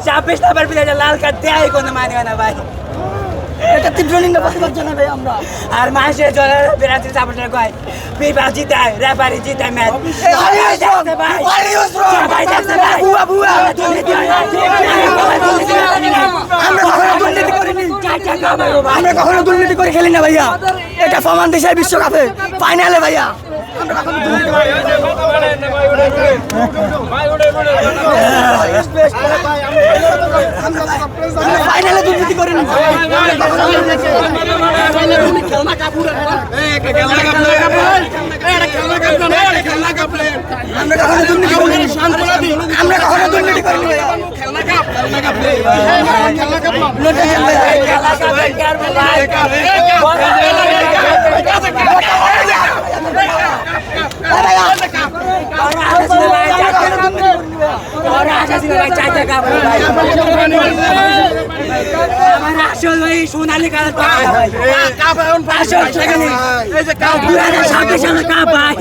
ছাব্বিশ number player লাল card দেয় কোনো মানে না ভাই। এটা তীব্র নিন্দা প্রতিবাদ জানাবে আমরা। আর মানুষের জন্য বিরাট সাপোর্টার কয় ফিফা জিতায়, রেফারি জিতায় ম্যাচ। আমরা কখনো দুর্নীতি করে খেলি না ভাইয়া, এটা প্রমাণ দিছে বিশ্বকাপে ফাইনালে ভাইয়া। ফাইনালে দুর্নীতি করি না। আমরা কখনো দুর্নীতি করি না। আমরা কখনো দুর্নীতি করি না। সোনালী কালার ভাই, 2026 সালে কাপ ভাই।